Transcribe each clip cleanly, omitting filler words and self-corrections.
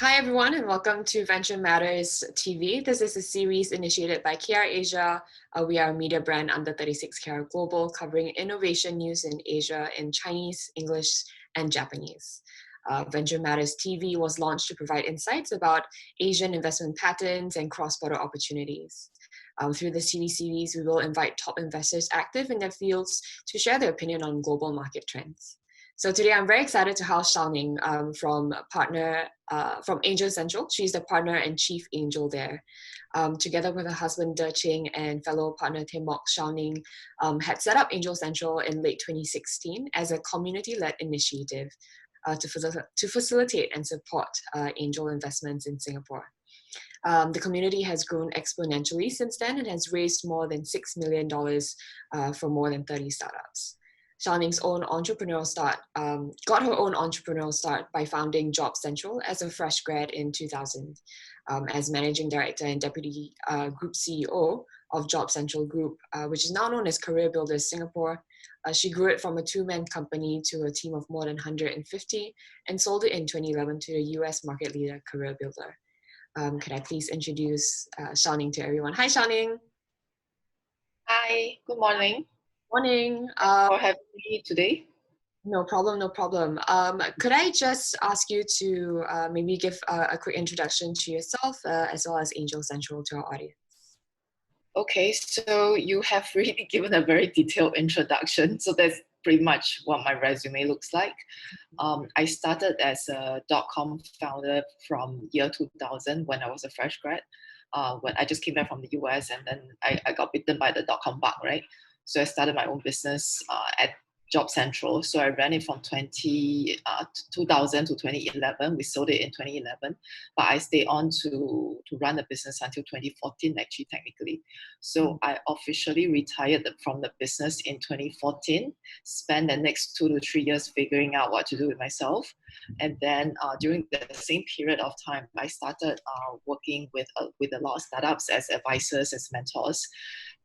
Hi, everyone, and welcome to Venture Matters TV. This is a series initiated by KR Asia. We are a media brand under 36KR Global, covering innovation news in Asia in Chinese, English, and Japanese. Venture Matters TV was launched to provide insights about Asian investment patterns and cross-border opportunities. Through this TV series, we will invite top investors active in their fields to share their opinion on global market trends. So today I'm very excited to house Shao Ning from AngelCentral. She's the partner and chief angel there. Together with her husband Der Shing and fellow partner Huang Shao Ning, had set up AngelCentral in late 2016 as a community-led initiative to facilitate and support angel investments in Singapore. The community has grown exponentially since then and has raised more than $6 million for more than 30 startups. Shao Ning's own entrepreneurial start, got her own entrepreneurial start by founding AngelCentral as a fresh grad in 2000. As managing director and deputy group CEO of AngelCentral Group, which is now known as Career Builders Singapore, she grew it from a two-man company to a team of more than 150 and sold it in 2011 to the US market leader Career Builder. Could I please introduce Shao Ning to everyone? Hi, Shao Ning. Hi, good morning. Morning. For having me today. No problem, no problem. Could I just ask you to maybe give a quick introduction to yourself as well as AngelCentral to our audience? Okay, so you have really given a very detailed introduction. So that's pretty much what my resume looks like. I started as a .com founder from year 2000 when I was a fresh grad. When I just came back from the US and then I got bitten by the .com bug, right? So I started my own business at AngelCentral. So I ran it from 2000 to 2011. We sold it in 2011, but I stayed on to run the business until 2014, actually, technically. So I officially retired from the business in 2014, spent the next 2 to 3 years figuring out what to do with myself. And then during the same period of time, I started working with a lot of startups as advisors, as mentors,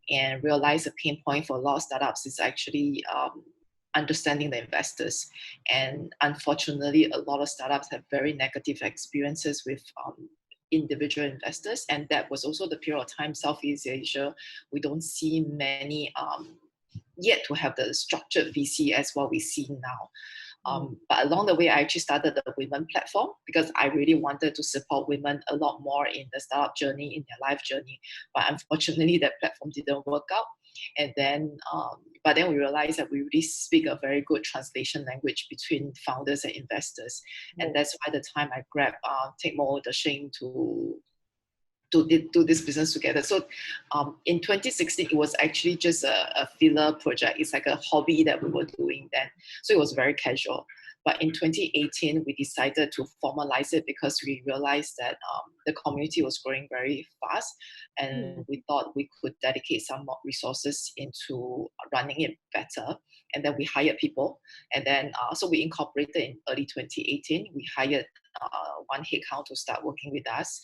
and realized the pain point for a lot of startups is actually understanding the investors. And unfortunately, a lot of startups have very negative experiences with individual investors. And that was also the period of time, Southeast Asia, we don't see many yet to have the structured VC as what we see now. But along the way, I actually started the women platform because I really wanted to support women a lot more in the startup journey, in their life journey. But unfortunately, that platform didn't work out. And then, but then we realized that we really speak a very good translation language between founders and investors. And that's why the time I grabbed Lim Der Shing to do this business together. So in 2016, it was actually just a filler project. It's like a hobby that we were doing then. So it was very casual. But in 2018, we decided to formalize it because we realized that the community was growing very fast. And we thought we could dedicate some more resources into running it better. And then we hired people. And then, so we incorporated in early 2018. We hired one headcount to start working with us.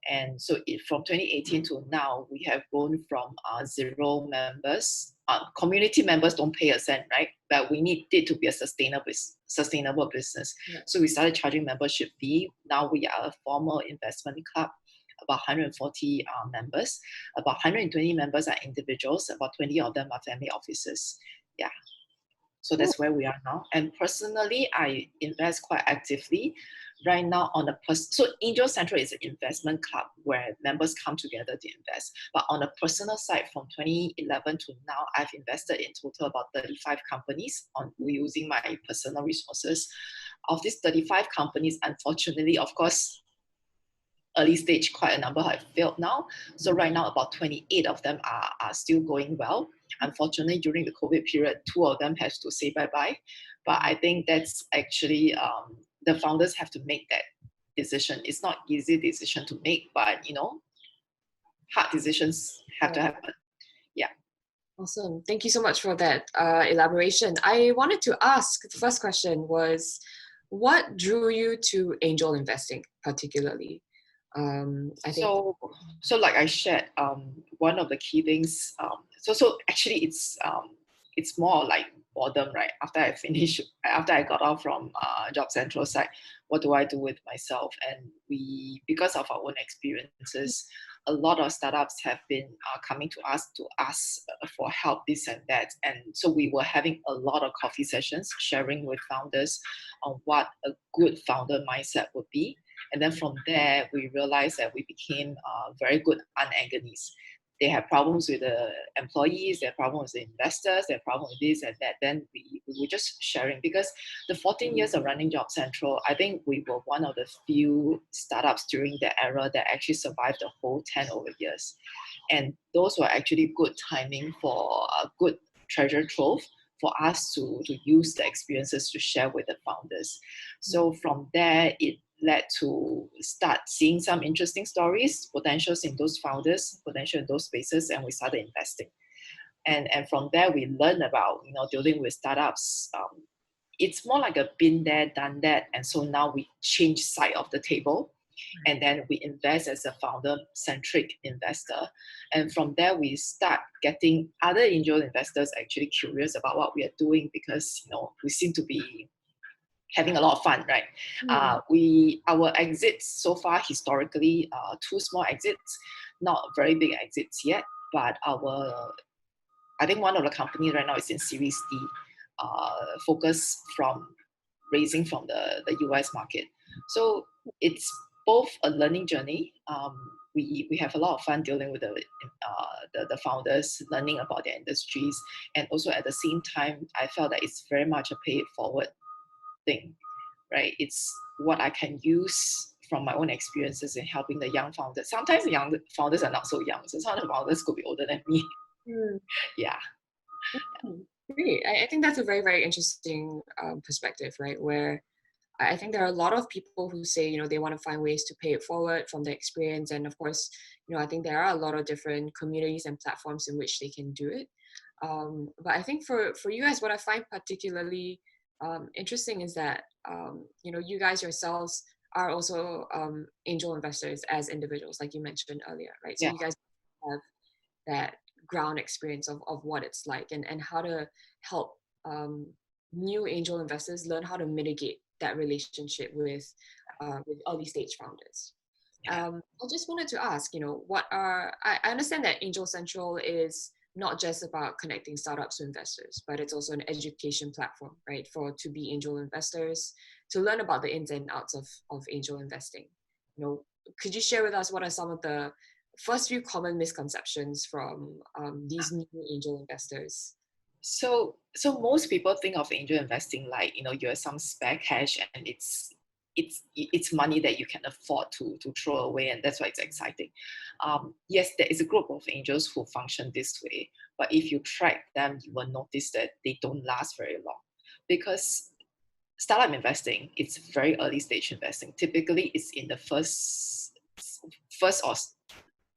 And so from 2018 to now, we have grown from 0 members. Community members don't pay a cent, right? But we need it to be a sustainable business. Yeah. So we started charging membership fee. Now we are a formal investment club, about 140 members. About 120 members are individuals. About 20 of them are family offices. Yeah. So that's where we are now. And personally, I invest quite actively. Right now on a so AngelCentral is an investment club where members come together to invest. But on a personal side, from 2011 to now, I've invested in total about 35 companies on using my personal resources. Of these 35 companies, unfortunately, of course, early stage, quite a number have failed now. So right now, about 28 of them are still going well. Unfortunately, during the COVID period, 2 of them have to say bye-bye. But I think that's actually, the founders have to make that decision. It's not easy decision to make, but hard decisions have to happen. Yeah. Awesome. Thank you so much for that elaboration. I wanted to ask, the first question was, what drew you to angel investing particularly? I think so like I shared, one of the key things, so actually it's more like boredom, right? After I got off from AngelCentral side, what do I do with myself? And we, because of our own experiences, a lot of startups have been coming to us for help, this and that. And so we were having a lot of coffee sessions, sharing with founders on what a good founder mindset would be. And then from there, we realized that we became very good anagonists. They have problems with the employees, they have problems with the investors, they have problems with this and that. Then we were just sharing, because the 14 years of running AngelCentral, I think we were one of the few startups during that era that actually survived the whole 10 over years. And those were actually good timing for a good treasure trove for us to use the experiences to share with the founders. So from there, it led to start seeing some interesting stories, potentials in those founders, potential in those spaces, and we started investing. And from there, we learned about, dealing with startups. It's more like a been there, done that. And so now we change side of the table, and then we invest as a founder-centric investor. And from there, we start getting other angel investors actually curious about what we are doing, because we seem to be having a lot of fun, right? Our exits so far historically, 2 small exits, not very big exits yet, but I think one of the companies right now is in Series D, focus from raising from the US market. So it's both a learning journey. We have a lot of fun dealing with the founders, learning about their industries, and also at the same time, I felt that it's very much a pay it forward thing, right? It's what I can use from my own experiences in helping the young founders. Sometimes the young founders are not so young, so some of the founders could be older than me. Yeah. Great. I think that's a very, very interesting perspective, right? Where I think there are a lot of people who say, they want to find ways to pay it forward from their experience. And of course, I think there are a lot of different communities and platforms in which they can do it. But I think for you guys, what I find particularly interesting is that, you guys yourselves are also angel investors as individuals, like you mentioned earlier, right? So you guys have that ground experience of what it's like and how to help new angel investors learn how to mitigate that relationship with early stage founders. I just wanted to ask, I understand that AngelCentral is not just about connecting startups to investors, but it's also an education platform, right, for to-be angel investors to learn about the ins and outs of angel investing. Could you share with us what are some of the first few common misconceptions from these new angel investors? So most people think of angel investing like, you have some spare cash and it's money that you can afford to throw away, and that's why it's exciting. Yes, there is a group of angels who function this way, but if you track them, you will notice that they don't last very long, because startup investing, it's very early stage investing. Typically, it's in the first or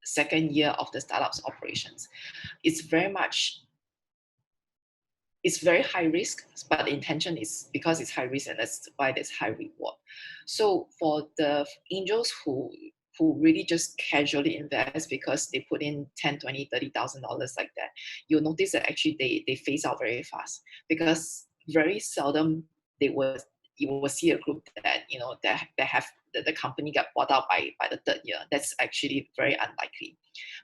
second year of the startup's operations. It's very high risk, but the intention is because it's high risk, and that's why there's high reward. So for the angels who really just casually invest because they put in $10,000, $20,000, $30,000 like that, you'll notice that actually they phase out very fast, because very seldom you will see a group that that have the company got bought out by the third year. That's actually very unlikely.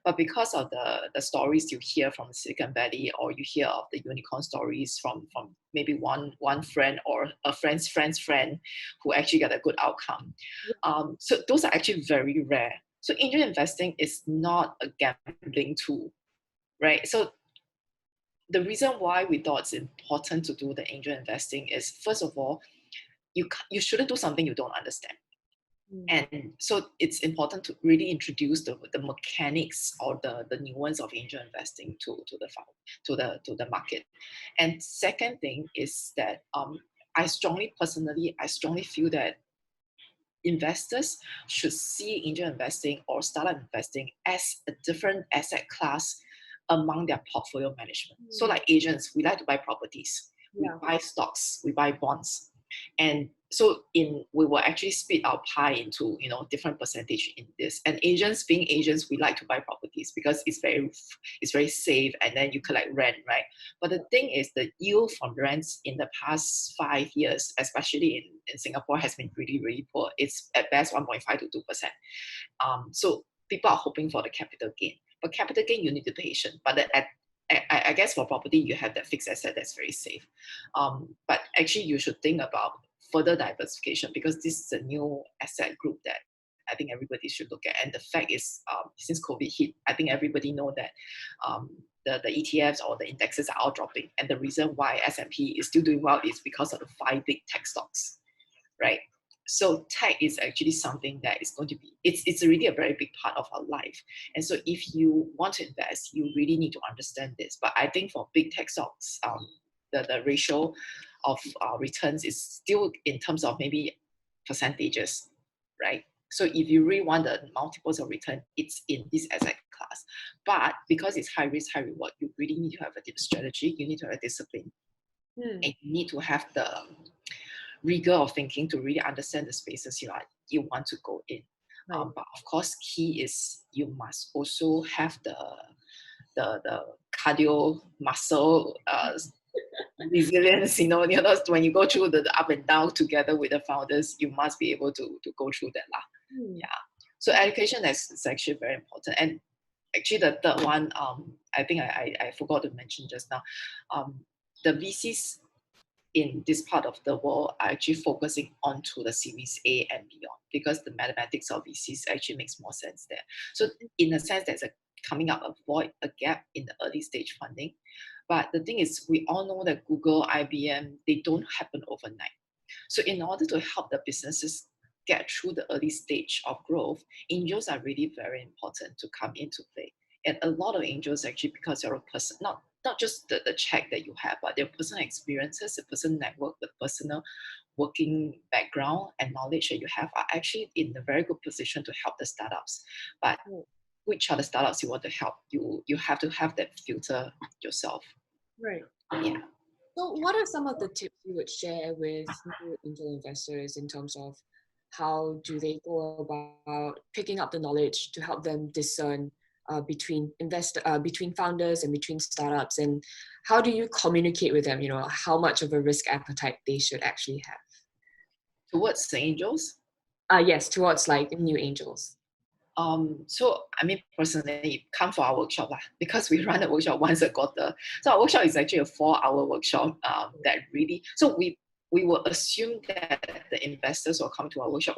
But because of the stories you hear from Silicon Valley, or you hear of the unicorn stories from maybe one friend or a friend's friend's friend who actually got a good outcome. So those are actually very rare. So angel investing is not a gambling tool, right? So the reason why we thought it's important to do the angel investing is, first of all, you shouldn't do something you don't understand. And so it's important to really introduce the mechanics or the nuance of angel investing to the market. And second thing is that I strongly feel that investors should see angel investing or startup investing as a different asset class among their portfolio management. So like agents, we like to buy properties, we buy stocks, we buy bonds. And so we will actually split our pie into, you know, different percentage in this. And agents, being agents, we like to buy properties because it's very safe, and then you collect rent, right? But the thing is, the yield from rents in the past 5 years, especially in Singapore, has been really, really poor. It's at best 1.5 to 2%. So people are hoping for the capital gain, but capital gain you need to be patient. But I guess for property you have that fixed asset that's very safe. But actually you should think about further diversification, because this is a new asset group that I think everybody should look at. And the fact is, since COVID hit, I think everybody know that the ETFs or the indexes are all dropping. And the reason why S&P is still doing well is because of the 5 big tech stocks, right? So tech is actually something that is going to be, it's really a very big part of our life. And so if you want to invest, you really need to understand this. But I think for big tech stocks, the ratio of returns is still in terms of maybe percentages, right? So if you really want the multiples of return, it's in this asset class. But because it's high risk, high reward, you really need to have a strategy. You need to have a discipline. And you need to have the rigor of thinking to really understand the spaces you want to go in. Right. But of course, key is you must also have the cardio muscle resilience. You know, when you go through the up and down together with the founders, you must be able to go through that lah. Yeah. So education is actually very important. And actually, the third one, I think I forgot to mention just now, the VCs in this part of the world are actually focusing onto the Series A and beyond, because the mathematics of VCs actually makes more sense there. So in a sense, there's coming up a gap in the early stage funding. But the thing is, we all know that Google, IBM, they don't happen overnight. So in order to help the businesses get through the early stage of growth, angels are really very important to come into play. And a lot of angels actually, because you're a person, not just the check that you have, but their personal experiences, the personal network, the personal working background and knowledge that you have, are actually in a very good position to help the startups. But which are the startups you want to help? You have to have that filter yourself. Right. Yeah. So what are some of the tips you would share with new angel investors in terms of how do they go about picking up the knowledge to help them discern between founders and between startups, and how do you communicate with them, how much of a risk appetite they should actually have? Towards the angels? Yes, towards like new angels. So I mean, personally, come for our workshop because we run a workshop once a quarter. So our workshop is actually a 4-hour workshop that really, so we will assume that the investors will come to our workshop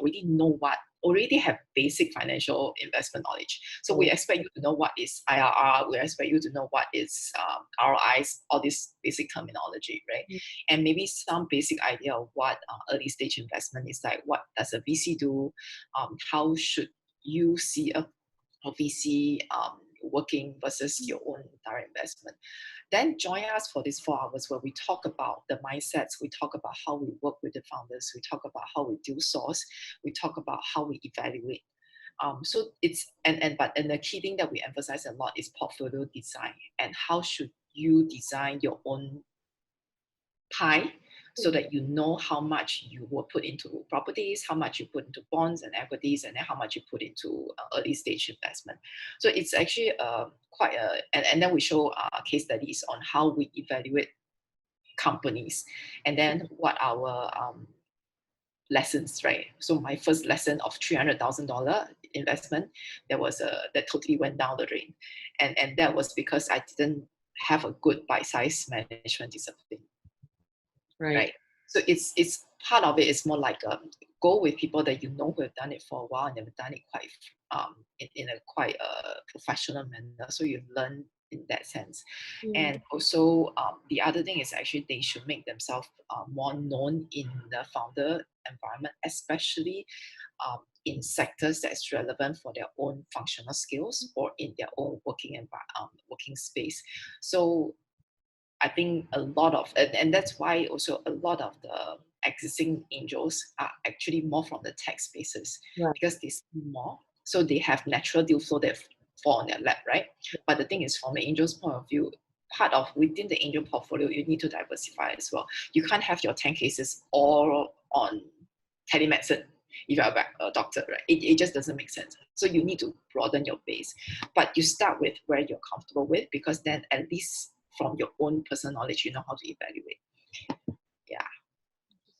already have basic financial investment knowledge. So we expect you to know what is IRR, we expect you to know what is ROIs, all this basic terminology, right? And maybe some basic idea of what early stage investment is like, what does a VC do, how should you see a VC working versus your own direct investment. Then join us for these 4 hours where we talk about the mindsets, we talk about how we work with the founders, we talk about how we deal source, we talk about how we evaluate. So it's and the key thing that we emphasize a lot is portfolio design, and how should you design your own pie, so that you know how much you will put into properties, how much you put into bonds and equities, and then how much you put into early stage investment. So it's actually quite a, and then we show case studies on how we evaluate companies, and then what our lessons, right? So my first lesson of $300,000 investment, that totally went down the drain, and that was because I didn't have a good bite-sized management discipline. Right. So it's part of it is more like go with people that you know who have done it for a while and have done it quite in a quite professional manner. So you learn in that sense. And also the other thing is actually they should make themselves more known in the founder environment, especially in sectors that's relevant for their own functional skills or in their own working space. So I think a lot of, and that's why also a lot of the existing angels are actually more from the tech spaces, because they see more. So they have natural deal flow that fall on their lap, right? But the thing is, from an angel's point of view, part of within the angel portfolio, you need to diversify as well. You can't have your 10 cases all on telemedicine if you're a doctor, right? It just doesn't make sense. So you need to broaden your base. But you start with where you're comfortable with, because then at least from your own personal knowledge, you know how to evaluate. Yeah.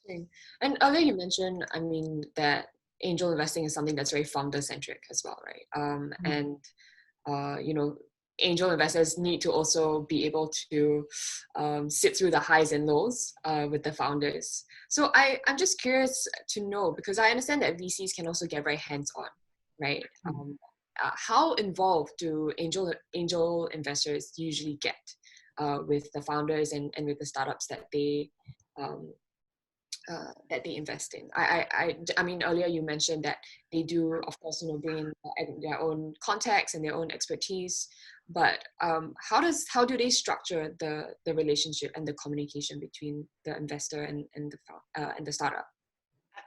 Interesting. And earlier you mentioned, I mean, that angel investing is something that's very founder centric as well, right? And you know, angel investors need to also be able to sit through the highs and lows with the founders. So I'm just curious to know, because I understand that VCs can also get very hands-on, right? How involved do angel investors usually get with the founders and with the startups um, that they invest in? I mean, earlier you mentioned that they do, of course, you know, bring in their own context and their own expertise. But how do they structure the relationship and the communication between the investor and the startup?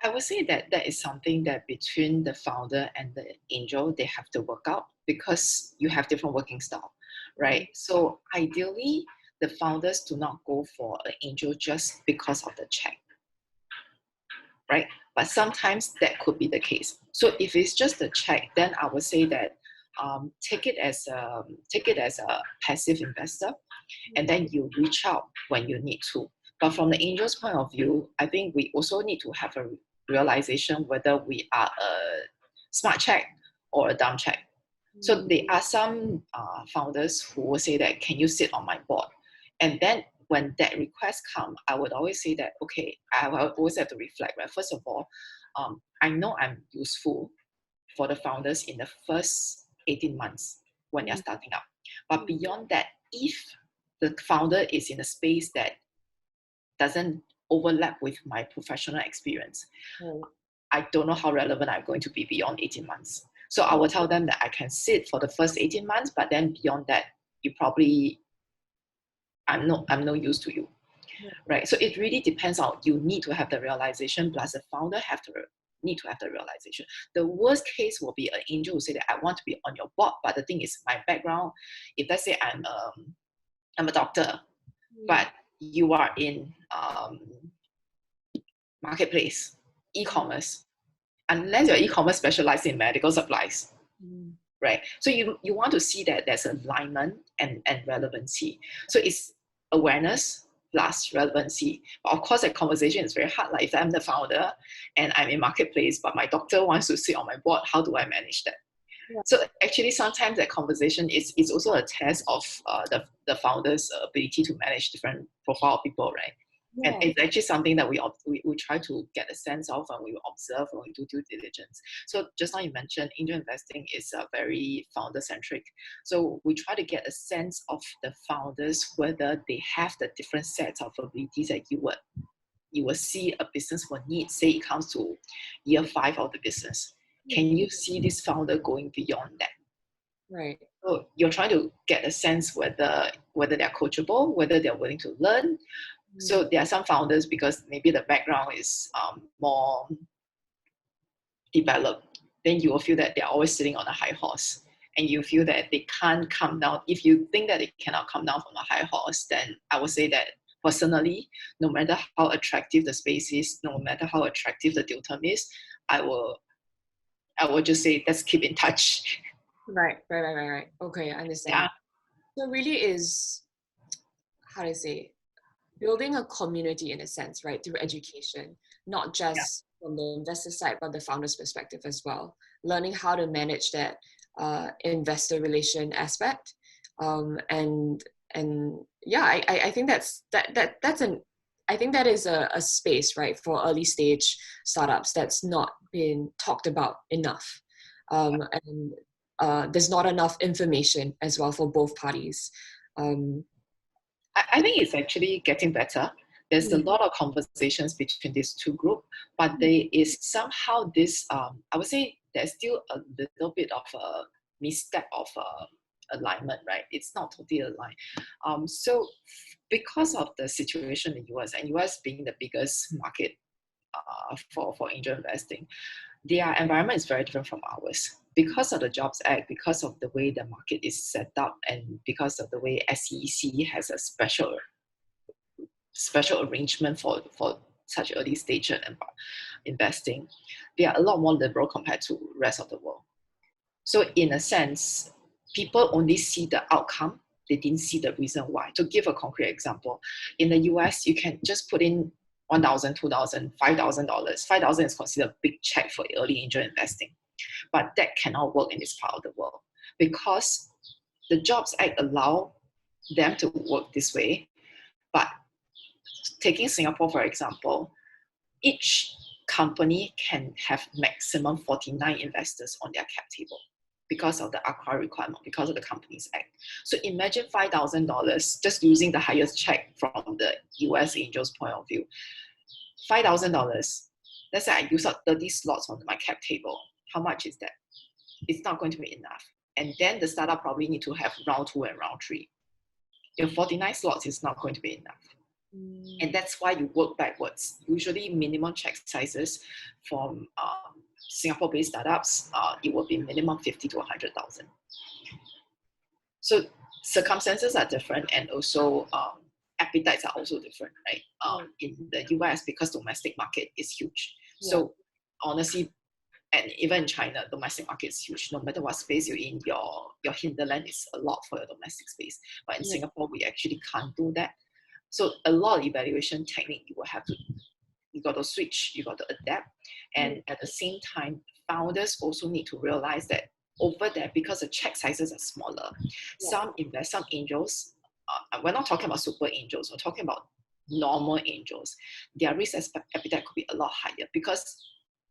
I would say that that is something that between the founder and the angel, they have to work out, because you have different working style, right? So ideally, the founders do not go for an angel just because of the check, right? But sometimes that could be the case. So if it's just a check, then I would say that take it as a passive investor, and then you reach out when you need to. But from the angel's point of view, I think we also need to have a realization whether we are a smart check or a dumb check. So there are some founders who will say that, can you sit on my board? And then when that request comes, I would always say that, okay, I will always have to reflect, right? First of all, I know I'm useful for the founders in the first 18 months when they're starting up. But beyond that, if the founder is in a space that doesn't overlap with my professional experience, I don't know how relevant I'm going to be beyond 18 months. So I will tell them that I can sit for the first 18 months, but then beyond that, you probably, I'm no use to you. Right? So it really depends on, you need to have the realization, plus the founder need to have the realization. The worst case will be an angel who say that I want to be on your board, but the thing is, my background, if let's say I'm a doctor, but you are in marketplace, e-commerce, unless your e-commerce specialized in medical supplies, right? So you want to see that there's alignment and relevancy. So it's awareness plus relevancy. But of course, that conversation is very hard. Like if I'm the founder and I'm in marketplace, but my doctor wants to sit on my board, how do I manage that? So actually, sometimes that conversation is also a test of the founder's ability to manage different profile of people, right? And it's actually something that we try to get a sense of when we observe, when we do due diligence. So just now you mentioned angel investing is very founder-centric. So we try to get a sense of the founders, whether they have the different sets of abilities that you will see a business will need. Say it comes to year 5 of the business. Can you see this founder going beyond that? Right. So you're trying to get a sense whether they're coachable, whether they're willing to learn. So there are some founders, because maybe the background is more developed, then you will feel that they're always sitting on a high horse, and you feel that they can't come down. If you think that they cannot come down from a high horse, then I would say that personally, no matter how attractive the space is, no matter how attractive the deal term is, I will just say, let's keep in touch. Right. Okay, I understand. Yeah. So really is, how do I say, building a community in a sense, right, through education, not just from the investor side, but the founder's perspective as well. Learning how to manage that investor relation aspect, and yeah, I think I think that is a space, right, for early stage startups that's not been talked about enough, and there's not enough information as well for both parties. I think it's actually getting better. There's a lot of conversations between these two groups, but there is somehow this, I would say there's still a little bit of a misstep of alignment, right? It's not totally aligned. So because of the situation in the US, and US being the biggest market for angel investing, their environment is very different from ours. Because of the Jobs Act, because of the way the market is set up, and because of the way SEC has a special arrangement for such early stage investing, they are a lot more liberal compared to the rest of the world. So in a sense, people only see the outcome. They didn't see the reason why. To give a concrete example, in the US, you can just put in $1,000, $2,000, $5,000. $5,000 is considered a big check for early angel investing. But that cannot work in this part of the world because the Jobs Act allow them to work this way. But taking Singapore, for example, each company can have maximum 49 investors on their cap table because of the AQUA requirement, because of the Companies Act. So imagine $5,000, just using the highest check from the US Angels point of view. $5,000, let's say I use up 30 slots on my cap table. How much is that? It's not going to be enough. And then the startup probably need to have round 2 and round 3. Your 49 slots is not going to be enough. And that's why you work backwards. Usually minimum check sizes from Singapore-based startups, it will be minimum 50 to 100,000. So circumstances are different, and also appetites are also different, right? In the US, because domestic market is huge. So honestly, and even in China, domestic market is huge. No matter what space you're in, your hinterland is a lot for your domestic space. But in Singapore, we actually can't do that. So a lot of evaluation technique you got to switch, you got to adapt. And at the same time, founders also need to realize that over there, because the check sizes are smaller, some angels, we're not talking about super angels, we're talking about normal angels. Their risk appetite could be a lot higher because,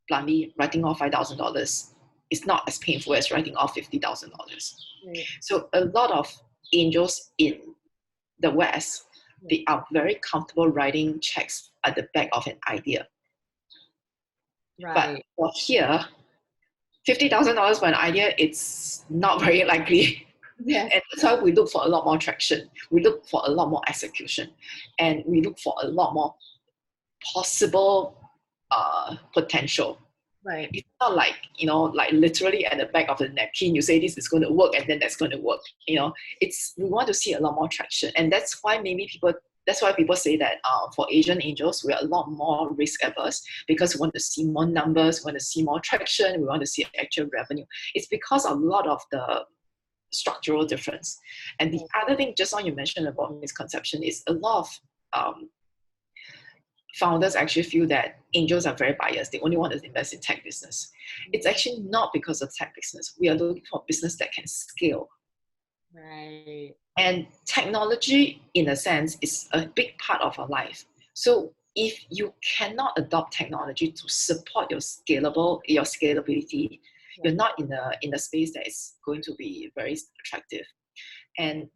bluntly, writing off $5,000 is not as painful as writing off $50,000. So a lot of angels in the West, they are very comfortable writing checks at the back of an idea. But for here, $50,000 for an idea, it's not very likely. And that's why we look for a lot more traction. We look for a lot more execution. And we look for a lot more possible potential. It's not like, like literally at the back of the napkin, you say this is going to work and then that's going to work. We want to see a lot more traction. And that's why people say that for Asian angels, we're a lot more risk averse because we want to see more numbers, we want to see more traction, we want to see actual revenue. It's because of a lot of the structural difference. And the other thing just now you mentioned about misconception is a lot of founders actually feel that angels are very biased. They only want to invest in tech business. It's actually not because of tech business. We are looking for business that can scale. And technology, in a sense, is a big part of our life. So if you cannot adopt technology to support your scalability, you're not in a space that is going to be very attractive. And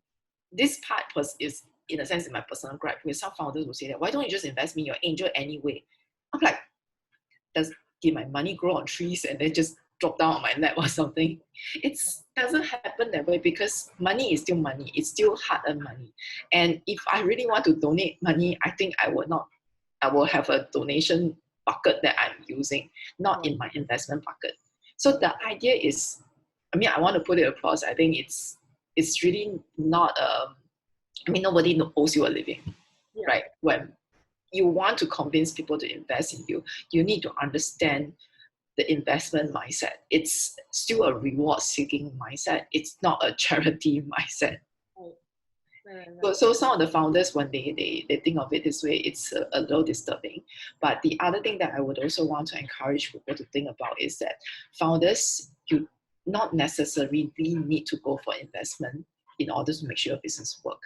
this part is, in a sense, in my personal gripe, because some founders will say that, why don't you just invest me in your angel anyway? I'm like, did my money grow on trees and then just drop down on my lap or something? It doesn't happen that way because money is still money. It's still hard-earned money. And if I really want to donate money, I think I will have a donation bucket that I'm using, not in my investment bucket. So the idea is, I want to put it across. I think it's really not nobody owes you a living, right? When you want to convince people to invest in you, you need to understand the investment mindset. It's still a reward-seeking mindset. It's not a charity mindset. So some of the founders, when they think of it this way, it's a little disturbing. But the other thing that I would also want to encourage people to think about is that founders, you not necessarily need to go for investment in order to make sure your business work.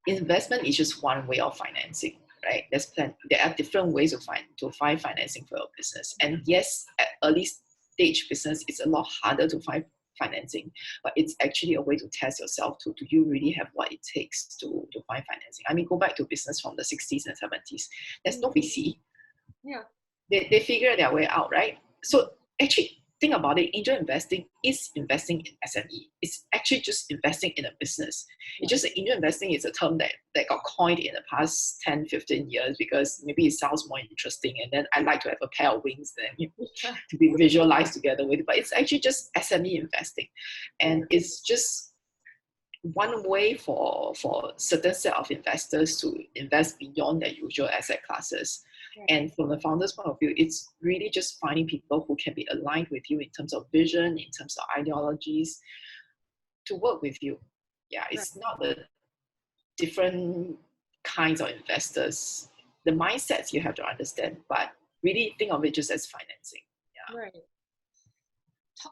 Investment is just one way of financing, right? There are different ways to find financing for your business. And yes, at early stage business, it's a lot harder to find financing, but it's actually a way to test yourself do you really have what it takes to find financing? Go back to business from the 60s and 70s. There's no VC. They figure their way out, right? So actually, think about it, angel investing is investing in SME. It's actually just investing in a business. It's just that angel investing is a term that got coined in the past 10, 15 years because maybe it sounds more interesting, and then I like to have a pair of wings then to be visualized together with it. But it's actually just SME investing. And it's just one way for certain set of investors to invest beyond their usual asset classes. Right. And from the founder's point of view, it's really just finding people who can be aligned with you in terms of vision, in terms of ideologies, to work with you. Yeah, Right. it's not the different kinds of investors. The mindsets you have to understand, but really think of it just as financing. Yeah. Right.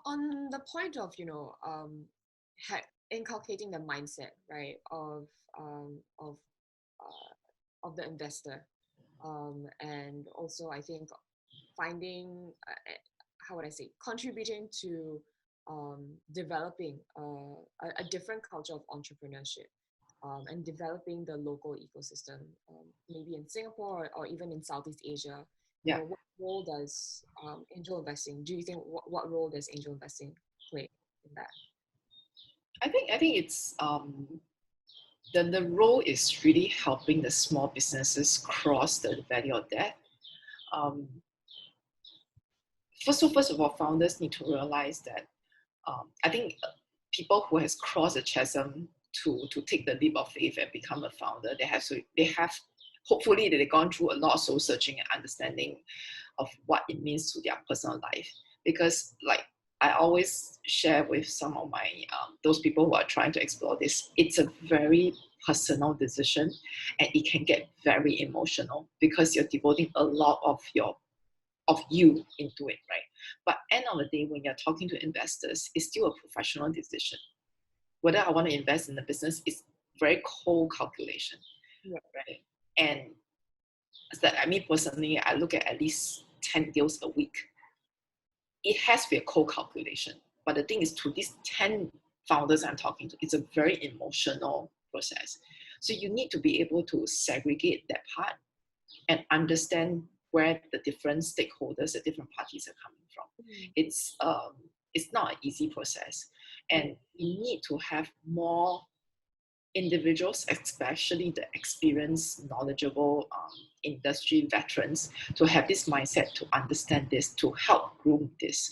On the point of inculcating the mindset, right, um, of of the investor, and also I think finding how would I say, contributing to developing a different culture of entrepreneurship, and developing the local ecosystem, maybe in Singapore or even in Southeast Asia. Yeah. What role does angel investing? Do you think what role does angel investing play in that? I think it's the role is really helping the small businesses cross the valley of death. Um, first of all, founders need to realize that I think people who has crossed the chasm to take the leap of faith and become a founder, they have hopefully they've gone through a lot of soul searching and understanding of what it means to their personal life. Because like I always share with some of my those people who are trying to explore this, it's a very personal decision and it can get very emotional because you're devoting a lot of you into it, right? But end of the day, when you're talking to investors, it's still a professional decision. Whether I want to invest in the business is very cold calculation, Yeah. right? And that I mean personally, I look at least 10 deals a week. It has to be a cold calculation. But the thing is, to these 10 founders I'm talking to, it's a very emotional process. So you need to be able to segregate that part and understand where the different stakeholders, the different parties are coming from. It's not an easy process, and you need to have more individuals, especially the experienced, knowledgeable industry veterans, to have this mindset to understand this, to help groom this.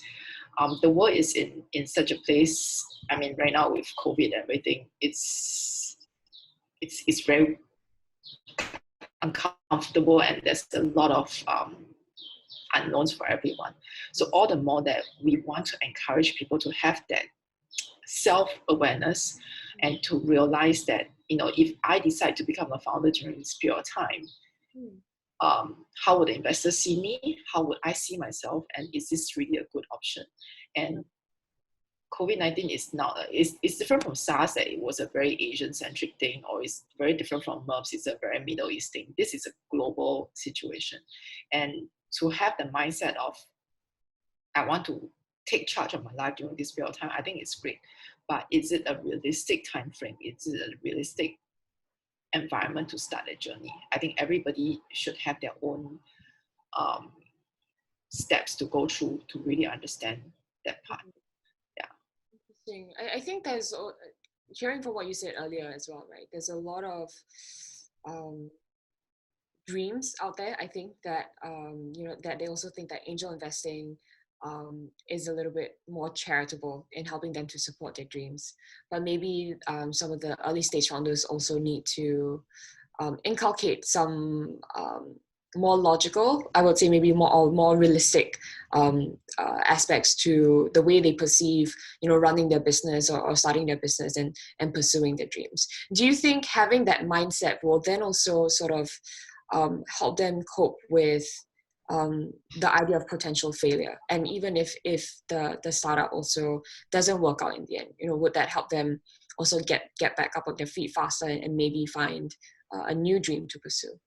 The world is in such a place. I mean, right now with COVID and everything, it's very uncomfortable, and there's a lot of unknowns for everyone. So all the more that we want to encourage people to have that self-awareness and to realize that, if I decide to become a founder during this period of time, how would the investors see me? How would I see myself? And is this really a good option? And COVID-19 is not, it's different from SARS, that it was a very Asian-centric thing, or it's very different from MERS, it's a very Middle East thing. This is a global situation. And to have the mindset of, I want to take charge of my life during this period of time, I think it's great. But is it a realistic time frame? Is it a realistic environment to start a journey? I think everybody should have their own steps to go through to really understand that part. Interesting. I think there's, hearing from what you said earlier as well, right? There's a lot of dreams out there. I think that that they also think that angel investing is a little bit more charitable in helping them to support their dreams. But maybe some of the early stage founders also need to inculcate some more logical, I would say maybe more realistic aspects to the way they perceive, running their business or starting their business and pursuing their dreams. Do you think having that mindset will then also sort of help them cope with the idea of potential failure? And even if the startup also doesn't work out in the end, would that help them also get back up on their feet faster and maybe find a new dream to pursue?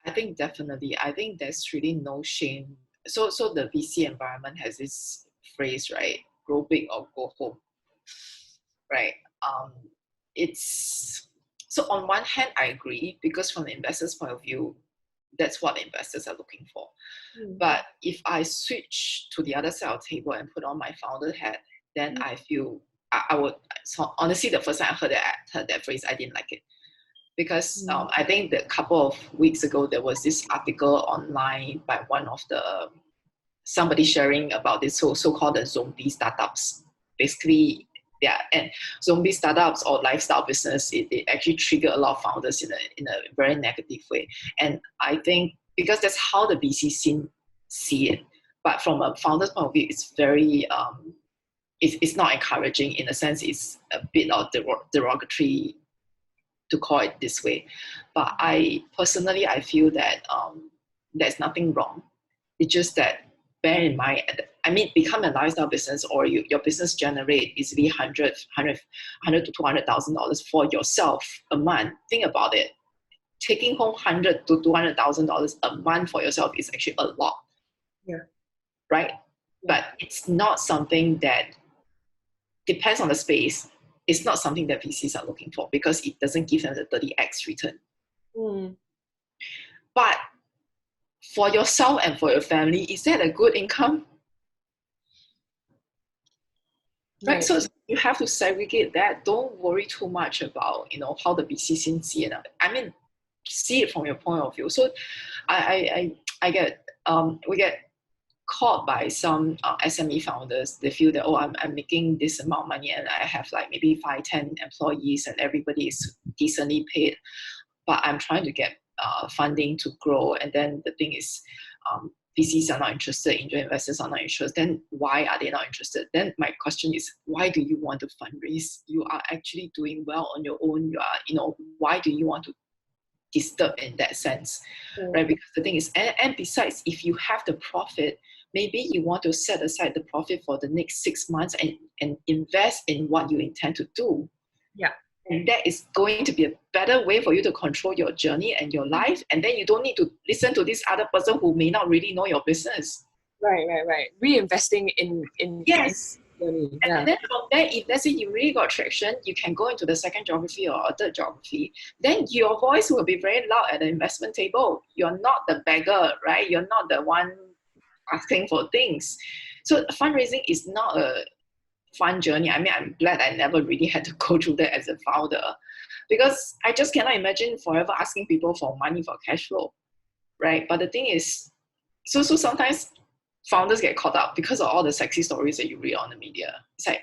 I think definitely. I think there's really no shame. So the VC environment has this phrase, right? Grow big or go home, right? It's so on one hand, I agree, because from the investor's point of view, that's what investors are looking for. But if I switch to the other side of the table and put on my founder hat, then I feel I would. So honestly, the first time I heard that phrase, I didn't like it. Because I think that a couple of weeks ago, there was this article online by somebody sharing about this so-called the zombie startups. Basically, yeah, and zombie startups or lifestyle business, it actually trigger a lot of founders in a very negative way. And I think because that's how the VC scene see it. But from a founder's point of view, it's very it's not encouraging. In a sense, it's a bit of derogatory to call it this way. But I personally, I feel that there's nothing wrong. It's just that bear in mind, I mean, become a lifestyle business, or your business generate easily $100 to $200,000 for yourself a month. Think about it. Taking home $100 to $200,000 a month for yourself is actually a lot. Yeah. Right? But it's not something that depends on the space. It's not something that VCs are looking for, because it doesn't give them the 30x return. But for yourself and for your family, is that a good income? Right. So you have to segregate that. Don't worry too much about, how the VC scene see it. I mean, see it from your point of view. So we get caught by some SME founders. They feel that, I'm making this amount of money and I have like maybe 5-10 employees and everybody is decently paid, but I'm trying to get funding to grow. And then the thing is, VCs are not interested, angel investors are not interested. Then why are they not interested? Then my question is, why do you want to fundraise? You are actually doing well on your own. You are, why do you want to disturb in that sense, right? Because the thing is, and besides, if you have the profit, maybe you want to set aside the profit for the next 6 months and invest in what you intend to do. Yeah. And that is going to be a better way for you to control your journey and your life. And then you don't need to listen to this other person who may not really know your business. Right. Reinvesting in yes. And then from there, if let's say you really got traction, you can go into the second geography or a third geography. Then your voice will be very loud at the investment table. You're not the beggar, right? You're not the one asking for things. So fundraising is not a fun journey. I mean, I'm glad I never really had to go through that as a founder, because I just cannot imagine forever asking people for money for cash flow, right? But the thing is, so sometimes founders get caught up because of all the sexy stories that you read on the media. It's like,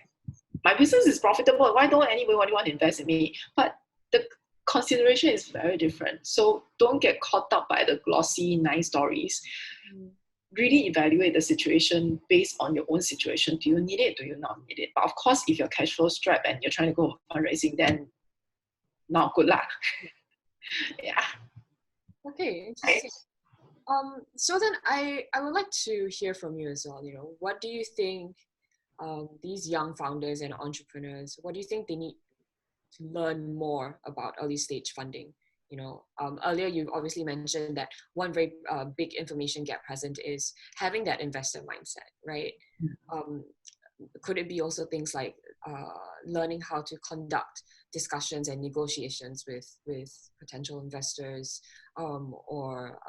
my business is profitable. Why don't anybody want to invest in me? But the consideration is very different. So don't get caught up by the glossy, nice stories. Really evaluate the situation based on your own situation. Do you need it? Do you not need it? But of course, if you're cash flow strapped and you're trying to go fundraising, then not good luck. Yeah. Okay, interesting. So then I would like to hear from you as well. What do you think these young founders and entrepreneurs, what do you think they need to learn more about early stage funding? Earlier you obviously mentioned that one very big information gap present is having that investor mindset, right? Could it be also things like learning how to conduct discussions and negotiations with potential investors, or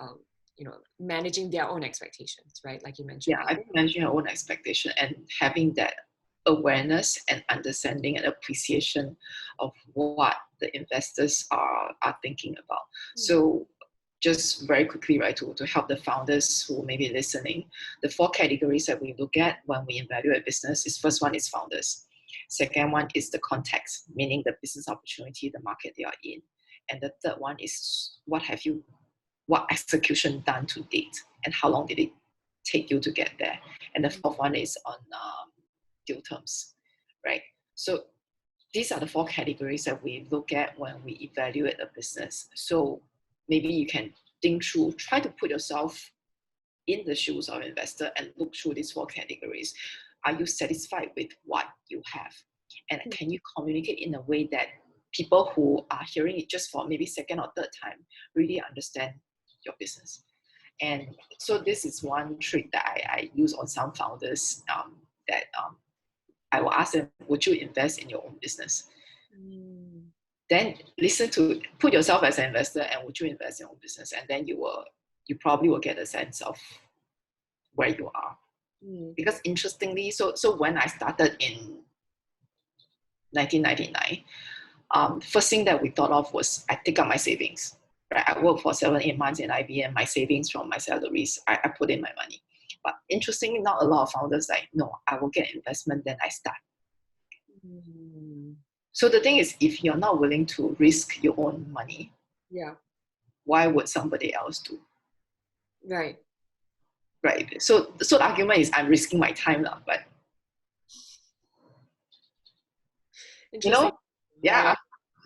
managing their own expectations, right? Like you mentioned. Yeah, I think managing your own expectation and having that awareness and understanding and appreciation of what the investors are thinking about. So just very quickly, right, to help the founders who may be listening, the 4 categories that we look at when we evaluate business is, first one is founders. Second one is the context, meaning the business opportunity, the market they are in. And the third one is what execution done to date and how long did it take you to get there. And the fourth one is on deal terms, right? So these are the 4 categories that we look at when we evaluate a business. So maybe you can think through, try to put yourself in the shoes of an investor and look through these 4 categories. Are you satisfied with what you have? And can you communicate in a way that people who are hearing it just for maybe second or third time really understand your business? And so this is one trick that I use on some founders, that I will ask them, would you invest in your own business? Then put yourself as an investor, and would you invest in your own business? And then you probably will get a sense of where you are. Because interestingly, so when I started in 1999, first thing that we thought of was I take out my savings. Right? I worked for 7-8 months in IBM. My savings from my salaries, I put in my money. But interestingly, not a lot of founders like, no, I will get investment, then I start. So the thing is, if you're not willing to risk your own money, why would somebody else do? Right. right? So the argument is I'm risking my time now, but you Interesting. know, yeah,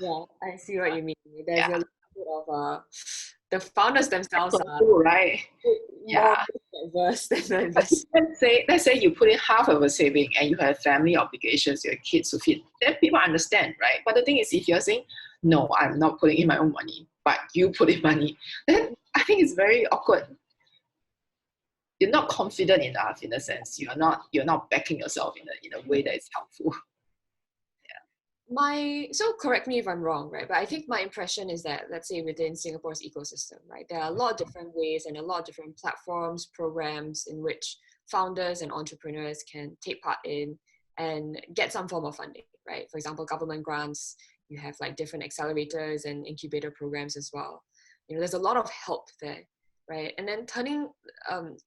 Yeah, I see what you mean. There's yeah, a little bit of the founders themselves are cool, right? more Yeah. adverse than the But investors. let's say you put in half of a saving and you have family obligations, your kids to feed, then people understand, right? But the thing is, if you're saying, no, I'm not putting in my own money, but you put in money, then I think it's very awkward. You're not confident enough in a sense. You're not backing yourself in a way that is helpful. So correct me if I'm wrong, right? But I think my impression is that, let's say within Singapore's ecosystem, right, there are a lot of different ways and a lot of different platforms, programs in which founders and entrepreneurs can take part in and get some form of funding, right? For example, government grants, you have like different accelerators and incubator programs as well. There's a lot of help there, right? And then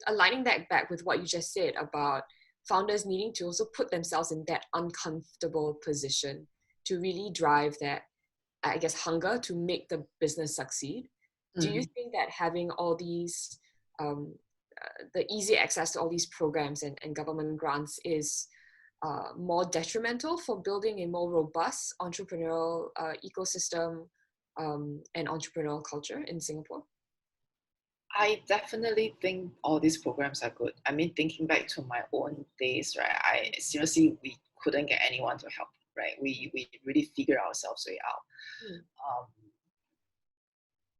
aligning that back with what you just said about founders needing to also put themselves in that uncomfortable position to really drive that, I guess, hunger to make the business succeed. Do you think that having all these, the easy access to all these programs and government grants is more detrimental for building a more robust entrepreneurial ecosystem and entrepreneurial culture in Singapore? I definitely think all these programs are good. I mean, thinking back to my own days, right? I seriously, we couldn't get anyone to help, right? We really figure ourselves way out. Mm. Um,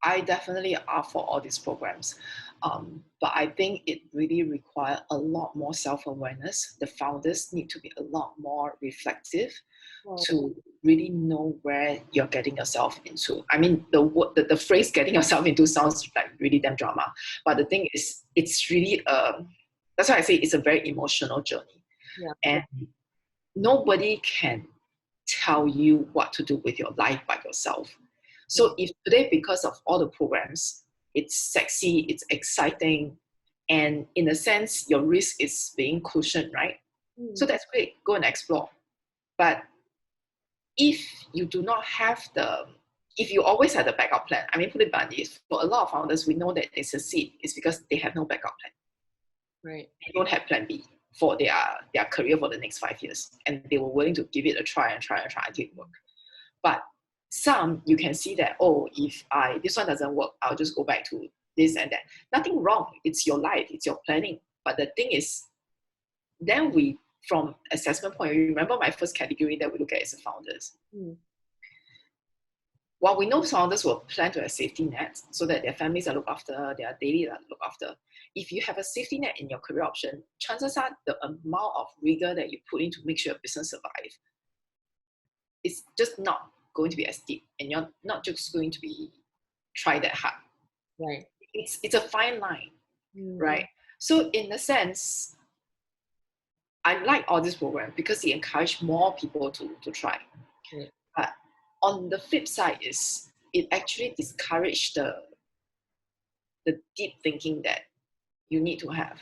I definitely are for all these programs, but I think it really requires a lot more self-awareness. The founders need to be a lot more reflective to really know where you're getting yourself into. I mean, the phrase "getting yourself into" sounds like really damn drama, but the thing is, it's really that's why I say it's a very emotional journey, Yeah. and nobody can tell you what to do with your life by yourself. So if today, because of all the programs, it's sexy, it's exciting, and in a sense, your risk is being cushioned, right? So that's great. Go and explore. But if you do not have if you always have the backup plan, I mean, put it bluntly, for a lot of founders, we know that they succeed is because they have no backup plan. Right. They don't have plan B for their career for the next 5 years. And they were willing to give it a try and try and try until it work. But some, you can see that, oh, if this one doesn't work, I'll just go back to this and that. Nothing wrong. It's your life. It's your planning. But the thing is, then from assessment point of view, remember my first category that we look at is the founders. While we know founders will plan to have safety nets so that their families are looked after, their daily are looked after. If you have a safety net in your career option, chances are the amount of rigor that you put in to make sure your business survives is just not going to be as deep, and you're not just going to be try that hard. Right. It's a fine line, right? So in a sense, I like all this program because it encourage more people to try. Right. But on the flip side is it actually discourage the deep thinking that you need to have.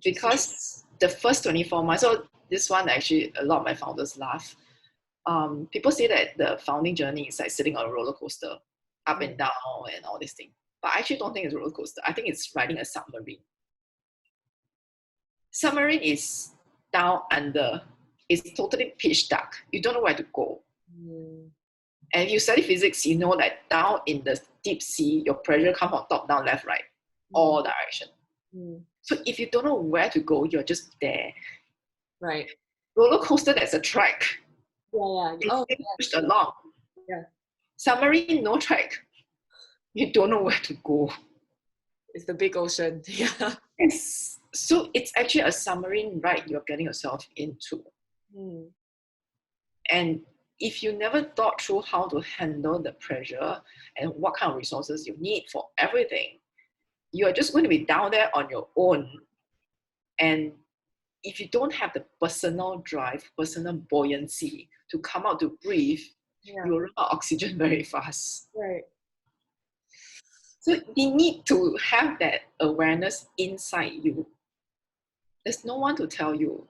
Because the first 24 months, so this one actually a lot of my founders laugh. People say that the founding journey is like sitting on a roller coaster, up and down and all this thing. But I actually don't think it's a roller coaster. I think it's riding a submarine. Submarine is down under. It's totally pitch dark. You don't know where to go. And if you study physics, you know that down in the deep sea, your pressure comes from top, down, left, right, all direction. So if you don't know where to go, you're just there. Right. Roller coaster, there's a track. Yeah. It's pushed along. Yeah. Submarine, no track. You don't know where to go. It's the big ocean. Yeah. Yes. So it's actually a submarine ride you're getting yourself into. And if you never thought through how to handle the pressure and what kind of resources you need for everything, you're just going to be down there on your own. And if you don't have the personal drive, personal buoyancy to come out to breathe, you'll run out of oxygen very fast. Right. So you need to have that awareness inside you. There's no one to tell you.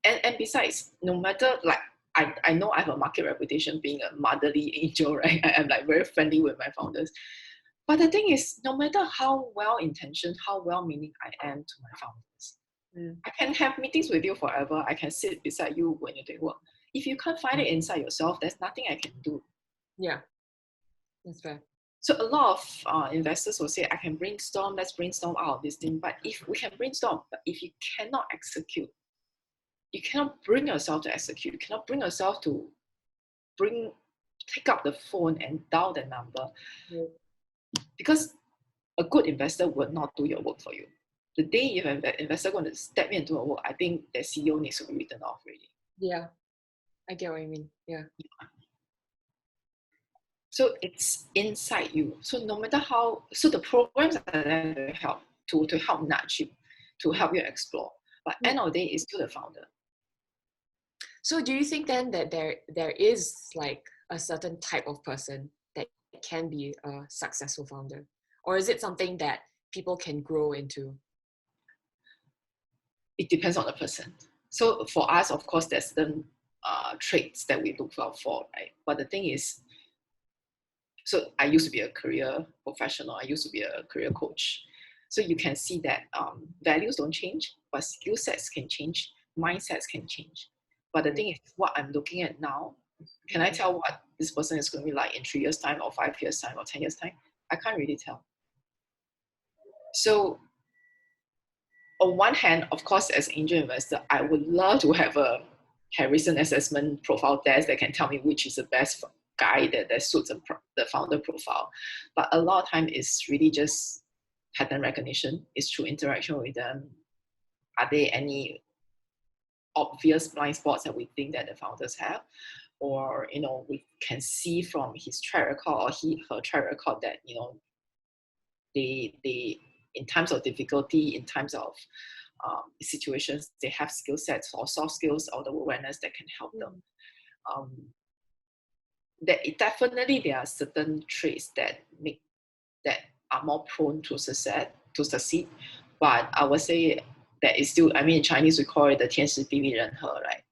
And besides, no matter, like, I know I have a market reputation being a motherly angel, right? I'm like very friendly with my founders. But the thing is, no matter how well-intentioned, how well-meaning I am to my founders, I can have meetings with you forever. I can sit beside you when you're doing work. If you can't find it inside yourself, there's nothing I can do. Yeah, that's fair. So a lot of investors will say, I can brainstorm, let's brainstorm out of this thing. But if we can brainstorm, but if you cannot execute, you cannot bring yourself to execute. You cannot bring yourself to take up the phone and dial the number. Yeah. Because a good investor will not do your work for you. The day if an investor going to step into a work, I think the CEO needs to be written off already. Yeah, I get what you mean. Yeah. So it's inside you. So no matter how, so the programs are there to help, to help nudge you, to help you explore. But end of the day, it's still the founder. So do you think then that there is like a certain type of person that can be a successful founder? Or is it something that people can grow into? It depends on the person. So for us, of course, there's certain traits that we look out for, right? But the thing is, so I used to be a career professional. I used to be a career coach. So you can see that values don't change, but skill sets can change, mindsets can change. But the thing is, what I'm looking at now, can I tell what this person is going to be like in 3 years' time or 5 years' time or 10 years' time? I can't really tell. So on one hand, of course, as an angel investor, I would love to have a recent assessment profile test that can tell me which is the best guy that suits the founder profile. But a lot of time it's really just pattern recognition. It's through interaction with them. Are there any obvious blind spots that we think that the founders have? Or, we can see from his track record or her track record that, they in times of difficulty, in times of situations, they have skill sets or soft skills or the awareness that can help them. Definitely there are certain traits that are more prone to succeed, but I would say that is still, in Chinese we call it the 天时地利人和, right?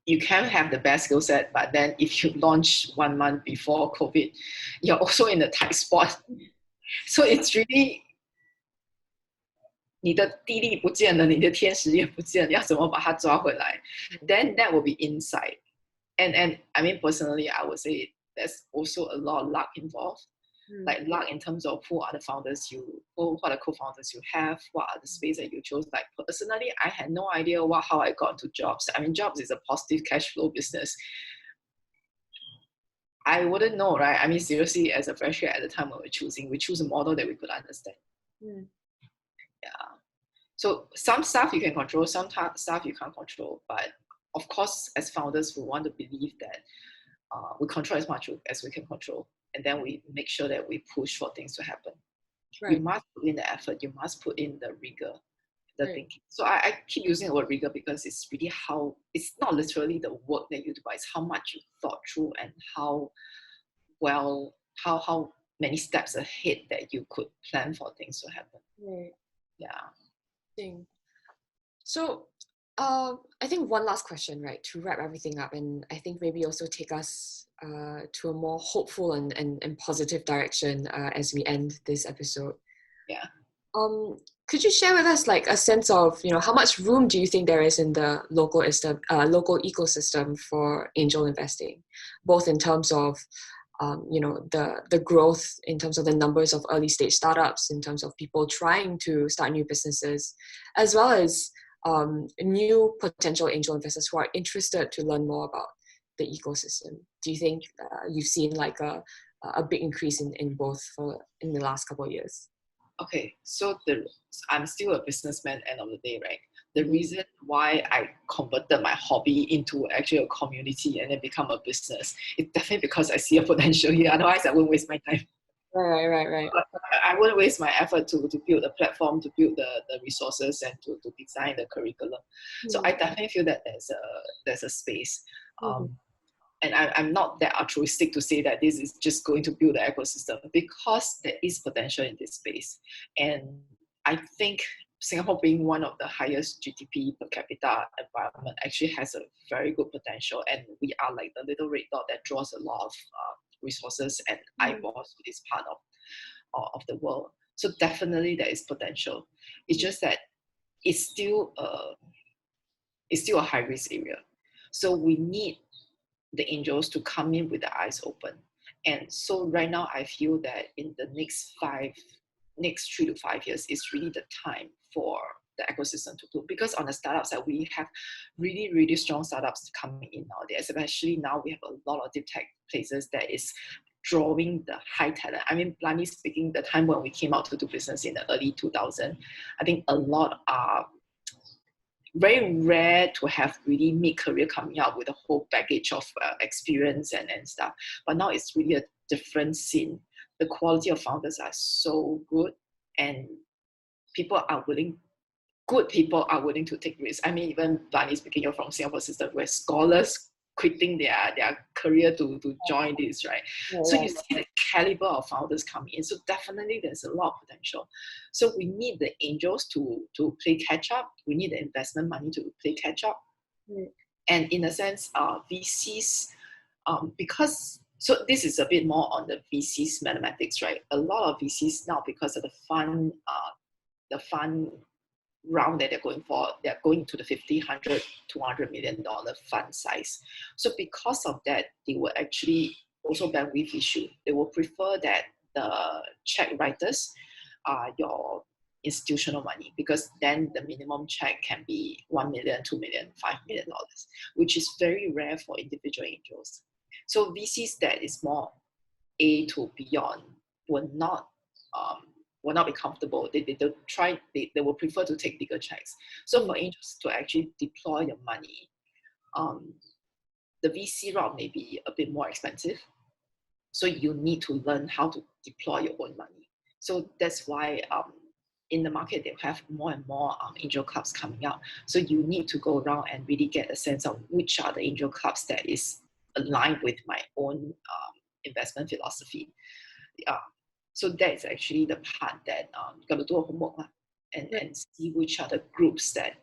You can have the best skill set, but then if you launch 1 month before COVID, you're also in a tight spot. So it's really 你的地利不见了，你的天时也不见了，要怎么把它抓回来？ Then that will be insight. And personally, I would say there's also a lot of luck involved. Like luck in terms of who are the founders what are the co-founders you have, what are the space that you chose. Like personally, I had no idea how I got into jobs. Jobs is a positive cash flow business. I wouldn't know, right? Seriously, as a fresh grad at the time we choose a model that we could understand. Yeah. So some stuff you can control, some stuff you can't control. But of course, as founders, we want to believe that we control as much as we can control. And then we make sure that we push for things to happen. Right. You must put in the effort. You must put in the rigor, the thinking. So I keep using the word rigor because it's really it's not literally the work that you do, but it's how much you thought through and how many steps ahead that you could plan for things to happen. Right. Yeah. So I think one last question, right, to wrap everything up, and I think maybe also take us to a more hopeful and positive direction as we end this episode. Yeah. Could you share with us like a sense of, how much room do you think there is in the local ecosystem for angel investing, both in terms of the growth, in terms of the numbers of early stage startups, in terms of people trying to start new businesses, as well as new potential angel investors who are interested to learn more about the ecosystem? Do you think you've seen like a big increase in both in the last couple of years? Okay, so I'm still a businessman end of the day, right? The reason why I converted my hobby into actually a community and then become a business is definitely because I see a potential here. Otherwise, I wouldn't waste my time. Right. I wouldn't waste my effort to build a platform, to build the resources, and to design the curriculum. So I definitely feel that there's a space. And I'm not that altruistic to say that this is just going to build the ecosystem, because there is potential in this space. And I think Singapore being one of the highest GDP per capita environment actually has a very good potential, and we are like the little red dot that draws a lot of resources and eyeballs to this part of the world. So definitely there is potential. It's just that it's still a high risk area. So we need the angels to come in with the eyes open. And so right now I feel that in the next 3 to 5 years is really the time for the ecosystem to grow. Because on the startup side, we have really, really strong startups coming in nowadays. Especially now we have a lot of deep tech places that is drawing the high talent. I mean, bluntly speaking, the time when we came out to do business in the early 2000s, I think a lot are very rare to have really mid-career coming out with a whole baggage of experience and stuff. But now it's really a different scene. The quality of founders are so good, and good people are willing to take risks. I mean, even bluntly speaking, you're from Singapore system where scholars quitting their career to join this, right? So you see the caliber of founders coming in. So definitely there's a lot of potential. So we need the angels to play catch up. We need the investment money to play catch up. And in a sense, VCs, because, so this is a bit more on the VCs mathematics, right? A lot of VCs now, because of the fund round that they're going to the 50, 100, 200 million dollar fund size. So because of that, they will actually also ban with issue. They will prefer that the check writers are your institutional money, because then the minimum check can be 1 million, 2 million, 5 million dollars, which is very rare for individual angels. So VCs that is more A to beyond will not be comfortable. They will prefer to take bigger checks. So for angels to actually deploy your money, the VC route may be a bit more expensive. So you need to learn how to deploy your own money. So that's why in the market, they have more and more angel clubs coming out. So you need to go around and really get a sense of which are the angel clubs that is aligned with my own investment philosophy. So that is actually the part that you got to do a homework and see which are the groups that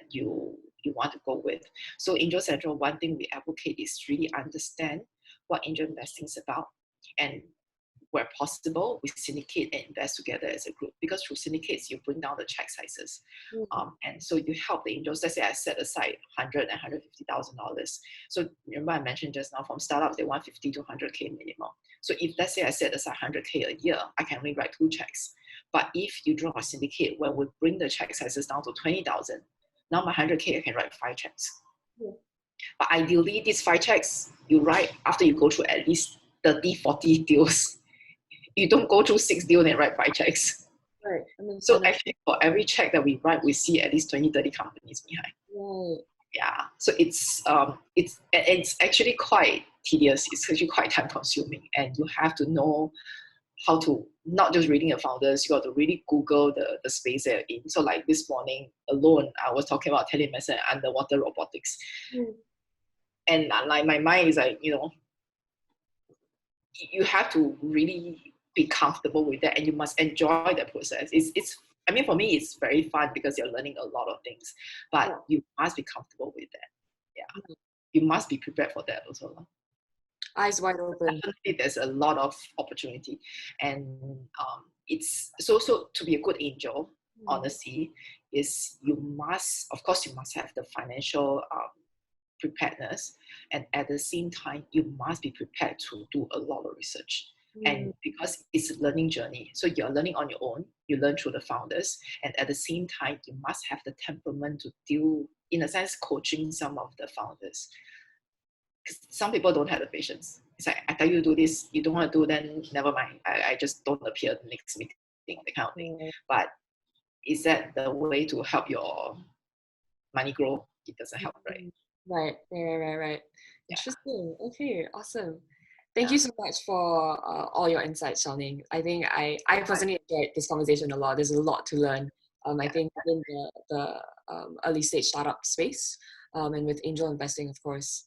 you want to go with. So AngelCentral, one thing we advocate is really understand what angel investing is about, and where possible, we syndicate and invest together as a group, because through syndicates, you bring down the check sizes. And so you help the angels. Let's say I set aside $100,000 and $150,000. So remember I mentioned just now, from startups, they want 50 to 100K minimum. So if let's say I set aside 100K a year, I can only write 2 checks. But if you draw a syndicate where we bring the check sizes down to 20,000, now my 100K, I can write 5 checks. But ideally, these 5 checks you write after you go through at least 30, 40 deals. You don't go through 6 deals and write 5 checks. Right. So actually, for every check that we write, we see at least 20, 30 companies behind. Right. Yeah. So it's actually quite tedious. It's actually quite time consuming, and you have to know how to, not just reading the founders, you got to really Google the space they're in. So like this morning alone, I was talking about telemedicine and underwater robotics. And like my mind is like, you have to really be comfortable with that, and you must enjoy the process. I mean, for me, it's very fun because you're learning a lot of things, but you must be comfortable with that. Yeah. You must be prepared for that also. Eyes wide open. Definitely, there's a lot of opportunity, and it's so to be a good angel, honestly, is you must have the financial preparedness, and at the same time, you must be prepared to do a lot of research. And because it's a learning journey, so you're learning on your own, you learn through the founders, and at the same time, you must have the temperament to deal, in a sense, coaching some of the founders. Because some people don't have the patience. It's like, I tell you to do this, you don't want to do, then never mind. I just don't appear at the next meeting, that kind of thing. But is that the way to help your money grow? It doesn't help, right? Right. Interesting. Okay, awesome. Thank you so much for all your insights, Shao Ning. I think I personally enjoyed this conversation a lot. There's a lot to learn. I think in the early stage startup space, and with angel investing, of course.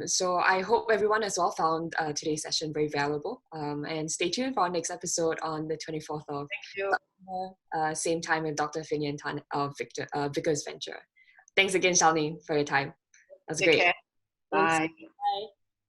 So I hope everyone as well found today's session very valuable. And stay tuned for our next episode on the 24th of Thank you. September, same time with Dr. Finian Tan of Vickers Venture. Thanks again, Shao Ning, for your time. That was Take great. care. Thanks. Bye.